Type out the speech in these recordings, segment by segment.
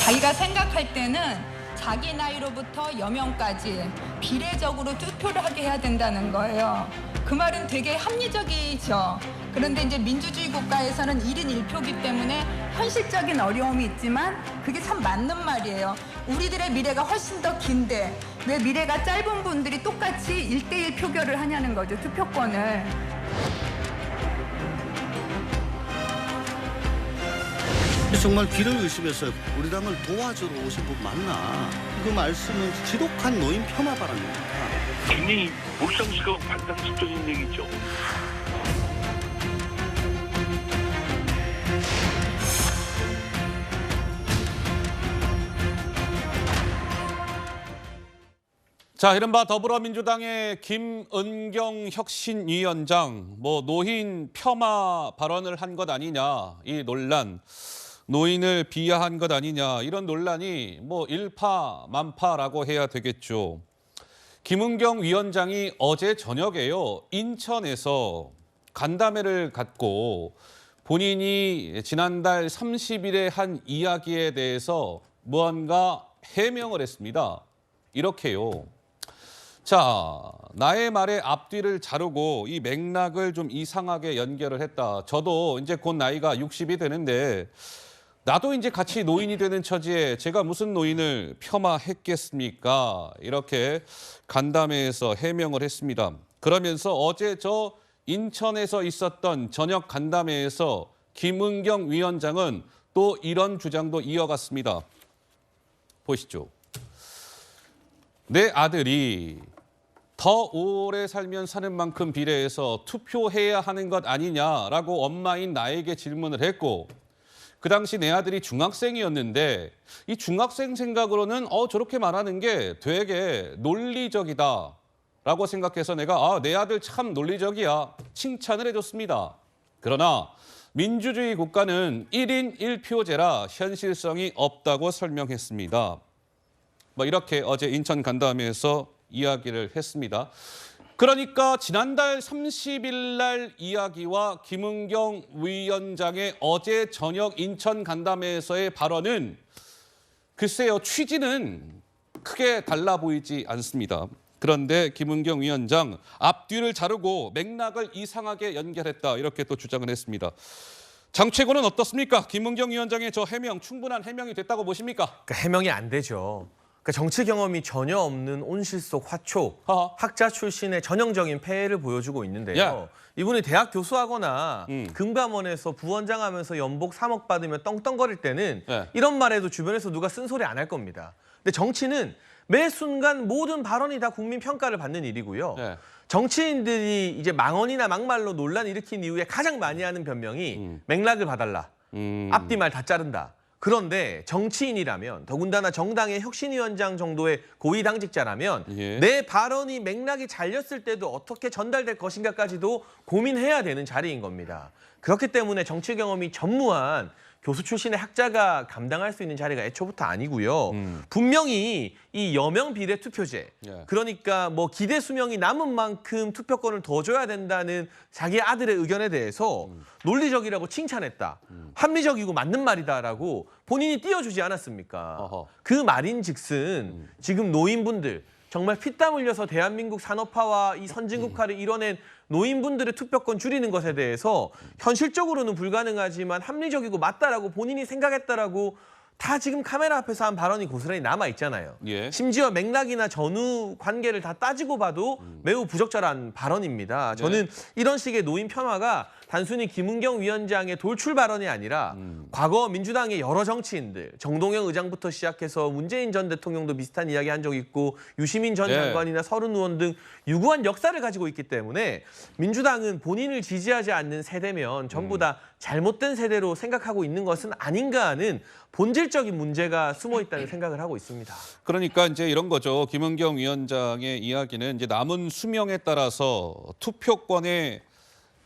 자기가 생각할 때는 자기 나이로부터 여명까지 비례적으로 투표를 하게 해야 된다는 거예요. 그 말은 되게 합리적이죠. 그런데 이제 민주주의 국가에서는 1인 1표기 때문에 현실적인 어려움이 있지만 그게 참 맞는 말이에요. 우리들의 미래가 훨씬 더 긴데 왜 미래가 짧은 분들이 똑같이 1대1 표결을 하냐는 거죠, 투표권을. 정말 귀를 의심해서 우리 당을 도와주러 오신 분 맞나? 그 말씀은 지독한 노인 폄하 발언입니다. 굉장히 몰상식하고 반상식적인 얘기죠. 자, 이른바 더불어민주당의 김은경 혁신위원장, 노인 폄하 발언을 한 것 아니냐, 이 논란, 노인을 비하한 것 아니냐, 이런 논란이 일파만파라고 해야 되겠죠. 김은경 위원장이 어제 저녁에요, 인천에서 간담회를 갖고 본인이 지난달 30일에 한 이야기에 대해서 무언가 해명을 했습니다. 이렇게요. 자, 나의 말의 앞뒤를 자르고 이 맥락을 좀 이상하게 연결을 했다. 저도 이제 곧 나이가 60이 되는데 나도 이제 같이 노인이 되는 처지에 제가 무슨 노인을 폄하했겠습니까? 이렇게 간담회에서 해명을 했습니다. 그러면서 어제 저 인천에서 있었던 저녁 간담회에서 김은경 위원장은 또 이런 주장도 이어갔습니다. 보시죠. 내 아들이 더 오래 살면 사는 만큼 비례해서 투표해야 하는 것 아니냐라고 엄마인 나에게 질문을 했고, 그 당시 내 아들이 중학생이었는데 이 중학생 생각으로는 저렇게 말하는 게 되게 논리적이다라고 생각해서 내가 내 아들 참 논리적이야 칭찬을 해줬습니다. 그러나 민주주의 국가는 1인 1표제라 현실성이 없다고 설명했습니다. 이렇게 어제 인천 간담회에서 이야기를 했습니다. 그러니까 지난달 30일 날 이야기와 김은경 위원장의 어제 저녁 인천 간담회에서의 발언은 글쎄요, 취지는 크게 달라 보이지 않습니다. 그런데 김은경 위원장 앞뒤를 자르고 맥락을 이상하게 연결했다, 이렇게 또 주장을 했습니다. 장최고는 어떻습니까? 김은경 위원장의 저 해명 충분한 해명이 됐다고 보십니까? 해명이 안 되죠. 정치 경험이 전혀 없는 온실 속 화초, 학자 출신의 전형적인 폐해를 보여주고 있는데요. 이분이 대학 교수하거나 금감원에서 부원장 하면서 연봉 3억 받으며 떵떵거릴 때는 이런 말해도 주변에서 누가 쓴소리 안 할 겁니다. 근데 정치는 매 순간 모든 발언이 다 국민 평가를 받는 일이고요. 정치인들이 이제 망언이나 막말로 논란 일으킨 이후에 가장 많이 하는 변명이 맥락을 봐달라, 앞뒤 말 다 자른다. 그런데 정치인이라면, 더군다나 정당의 혁신위원장 정도의 고위 당직자라면 내 발언이 맥락이 잘렸을 때도 어떻게 전달될 것인가까지도 고민해야 되는 자리인 겁니다. 그렇기 때문에 정치 경험이 전무한 교수 출신의 학자가 감당할 수 있는 자리가 애초부터 아니고요. 분명히 이 여명 비례 투표제, 그러니까 기대 수명이 남은 만큼 투표권을 더 줘야 된다는 자기 아들의 의견에 대해서 논리적이라고 칭찬했다. 합리적이고 맞는 말이다라고 본인이 띄워주지 않았습니까? 그 말인즉슨 지금 노인분들, 정말 피땀 흘려서 대한민국 산업화와 이 선진국화를 이뤄낸 노인분들의 투표권 줄이는 것에 대해서 현실적으로는 불가능하지만 합리적이고 맞다라고 본인이 생각했다라고 다 지금 카메라 앞에서 한 발언이 고스란히 남아있잖아요. 심지어 맥락이나 전후 관계를 다 따지고 봐도 매우 부적절한 발언입니다. 저는 이런 식의 노인 폄하가 단순히 김은경 위원장의 돌출 발언이 아니라 과거 민주당의 여러 정치인들, 정동영 의장부터 시작해서 문재인 전 대통령도 비슷한 이야기 한 적 있고 유시민 전 장관이나 서른 의원 등 유구한 역사를 가지고 있기 때문에 민주당은 본인을 지지하지 않는 세대면 전부 다 잘못된 세대로 생각하고 있는 것은 아닌가 하는 본질적인 문제가 숨어 있다는 생각을 하고 있습니다. 그러니까 이제 이런 거죠. 김은경 위원장의 이야기는 이제 남은 수명에 따라서 투표권에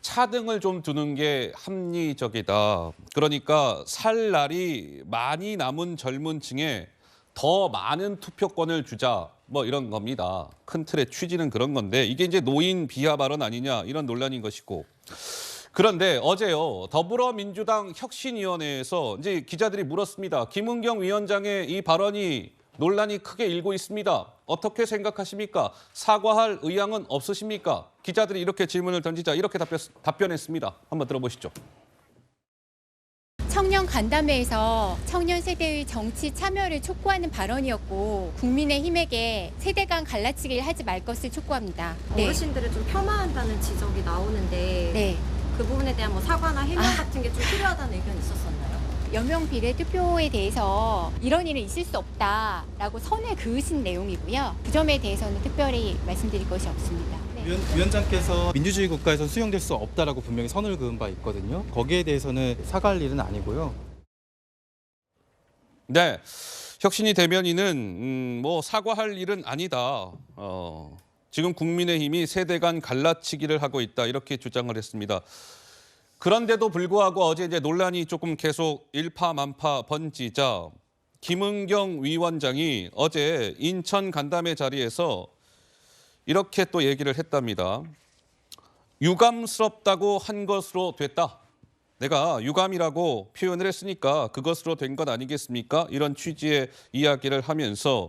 차등을 좀 두는 게 합리적이다. 그러니까 살 날이 많이 남은 젊은 층에 더 많은 투표권을 주자, 이런 겁니다. 큰 틀의 취지는 그런 건데 이게 이제 노인 비하 발언 아니냐, 이런 논란인 것이고. 그런데 어제요, 더불어민주당 혁신위원회에서 이제 기자들이 물었습니다. 김은경 위원장의 이 발언이 논란이 크게 일고 있습니다. 어떻게 생각하십니까? 사과할 의향은 없으십니까? 기자들이 이렇게 질문을 던지자 이렇게 답변했습니다. 한번 들어보시죠. 청년 간담회에서 청년 세대의 정치 참여를 촉구하는 발언이었고 국민의힘에게 세대 간 갈라치기를 하지 말 것을 촉구합니다. 어르신들을 좀 폄하한다는 지적이 나오는데 네. 그 부분에 대한 뭐 사과나 해명 같은 게 좀 필요하다는 의견이 있었었나요? 연명 비례 투표에 대해서 이런 일은 있을 수 없다라고 선을 그으신 내용이고요. 그 점에 대해서는 특별히 말씀드릴 것이 없습니다. 네. 위원장께서 민주주의 국가에서 수용될 수 없다라고 분명히 선을 그은 바 있거든요. 거기에 대해서는 사과할 일은 아니고요. 네, 혁신위 대변인은 뭐 사과할 일은 아니다. 지금 국민의힘이 세대 간 갈라치기를 하고 있다 이렇게 주장을 했습니다. 그런데도 불구하고 어제 이제 논란이 조금 계속 일파만파 번지자 김은경 위원장이 어제 인천 간담회 자리에서 이렇게 또 얘기를 했답니다. 유감스럽다고 한 것으로 됐다. 내가 유감이라고 표현을 했으니까 그것으로 된 것 아니겠습니까? 이런 취지의 이야기를 하면서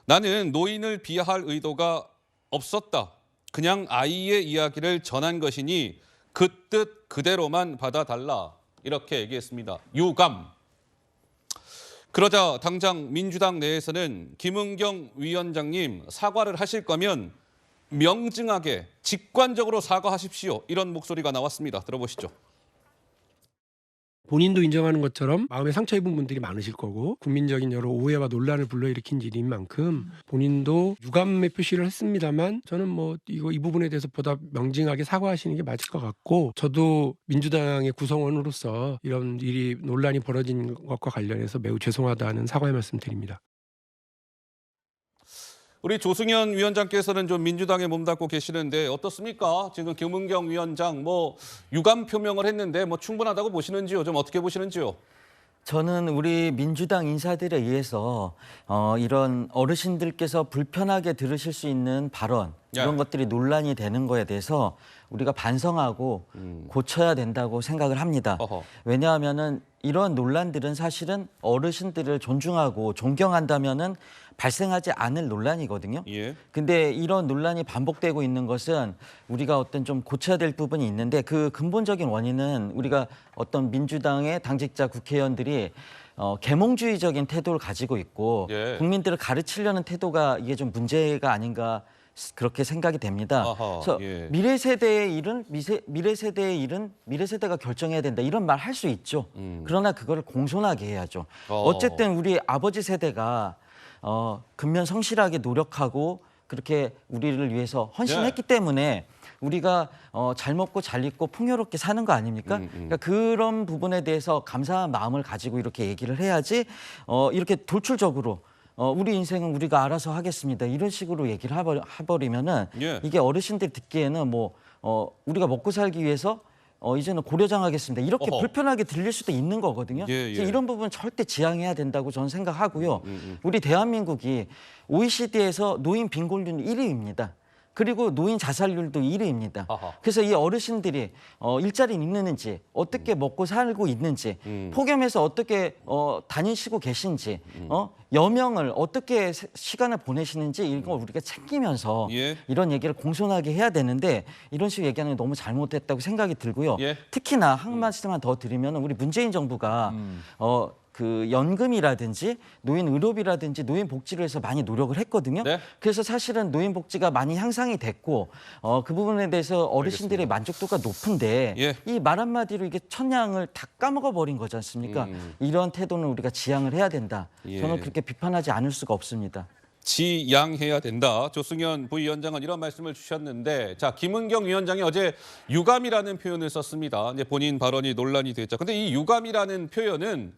나는 노인을 비하할 의도가 없었다. 그냥 아이의 이야기를 전한 것이니 그 뜻 그대로만 받아달라. 이렇게 얘기했습니다. 유감. 그러자 당장 민주당 내에서는 김은경 위원장님 사과를 하실 거면 명징하게 직관적으로 사과하십시오. 이런 목소리가 나왔습니다. 들어보시죠. 본인도 인정하는 것처럼 마음에 상처 입은 분들이 많으실 거고 국민적인 여러 오해와 논란을 불러일으킨 일인 만큼 본인도 유감의 표시를 했습니다만 저는 뭐 이 부분에 대해서 보다 명징하게 사과하시는 게 맞을 것 같고 저도 민주당의 구성원으로서 이런 일이 논란이 벌어진 것과 관련해서 매우 죄송하다는 사과의 말씀 드립니다. 우리 조승현 위원장께서는 좀 민주당에 몸담고 계시는데 어떻습니까? 지금 김은경 위원장 뭐 유감 표명을 했는데 뭐 충분하다고 보시는지요? 좀 어떻게 보시는지요? 저는 우리 민주당 인사들에 의해서 이런 어르신들께서 불편하게 들으실 수 있는 발언 이런 것들이 논란이 되는 거에 대해서 우리가 반성하고 고쳐야 된다고 생각을 합니다. 왜냐하면은 이런 논란들은 사실은 어르신들을 존중하고 존경한다면은 발생하지 않을 논란이거든요. 근데 이런 논란이 반복되고 있는 것은 우리가 어떤 좀 고쳐야 될 부분이 있는데 그 근본적인 원인은 우리가 어떤 민주당의 당직자 국회의원들이 계몽주의적인 태도를 가지고 있고 국민들을 가르치려는 태도가 이게 좀 문제가 아닌가 그렇게 생각이 됩니다. 그래서 미래 세대의 일은 미래 세대가 결정해야 된다 이런 말 할 수 있죠. 그러나 그거를 공손하게 해야죠. 어쨌든 우리 아버지 세대가 근면 성실하게 노력하고 그렇게 우리를 위해서 헌신했기 때문에 우리가 잘 먹고 잘 입고 풍요롭게 사는 거 아닙니까? 그러니까 그런 부분에 대해서 감사한 마음을 가지고 이렇게 얘기를 해야지 이렇게 돌출적으로 우리 인생은 우리가 알아서 하겠습니다. 이런 식으로 얘기를 해버리면은 이게 어르신들 듣기에는 뭐 우리가 먹고 살기 위해서 이제는 고려장하겠습니다. 이렇게 불편하게 들릴 수도 있는 거거든요. 그래서 이런 부분 절대 지양해야 된다고 저는 생각하고요. 우리 대한민국이 OECD에서 노인 빈곤율 1위입니다. 그리고 노인 자살률도 1위입니다. 그래서 이 어르신들이 일자리는 있는지 어떻게 먹고 살고 있는지 폭염에서 어떻게 다니시고 계신지 여명을 어떻게 시간을 보내시는지 이런 걸 우리가 챙기면서 이런 얘기를 공손하게 해야 되는데 이런 식으로 얘기하는 게 너무 잘못됐다고 생각이 들고요. 특히나 한 말씀만 더 드리면 우리 문재인 정부가 그 연금이라든지 노인 의료비라든지 노인 복지를 해서 많이 노력을 했거든요. 그래서 사실은 노인 복지가 많이 향상이 됐고 그 부분에 대해서 어르신들의 만족도가 높은데 이 말 한마디로 이게 천냥을 다 까먹어 버린 거지 않습니까? 이런 태도는 우리가 지양을 해야 된다. 저는 그렇게 비판하지 않을 수가 없습니다. 지양해야 된다. 조승현 부위원장은 이런 말씀을 주셨는데, 자 김은경 위원장이 어제 유감이라는 표현을 썼습니다. 이제 본인 발언이 논란이 됐죠. 근데 이 유감이라는 표현은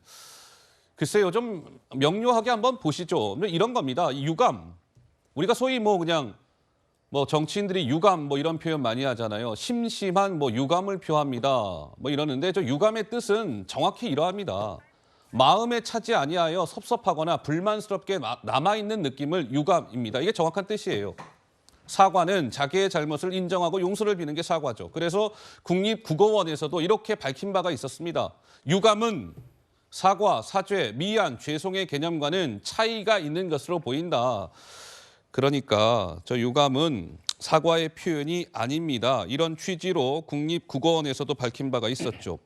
글쎄요, 좀 명료하게 한번 보시죠. 이런 겁니다. 이 유감. 우리가 소위 뭐 그냥 뭐 정치인들이 유감 뭐 이런 표현 많이 하잖아요. 심심한 뭐 유감을 표합니다. 뭐 이러는데 저 유감의 뜻은 정확히 이러합니다. 마음에 차지 아니하여 섭섭하거나 불만스럽게 남아있는 느낌을 유감입니다. 이게 정확한 뜻이에요. 사과는 자기의 잘못을 인정하고 용서를 비는 게 사과죠. 그래서 국립국어원에서도 이렇게 밝힌 바가 있었습니다. 유감은 사과, 사죄, 미안, 죄송의 개념과는 차이가 있는 것으로 보인다. 그러니까 저 유감은 사과의 표현이 아닙니다. 이런 취지로 국립국어원에서도 밝힌 바가 있었죠.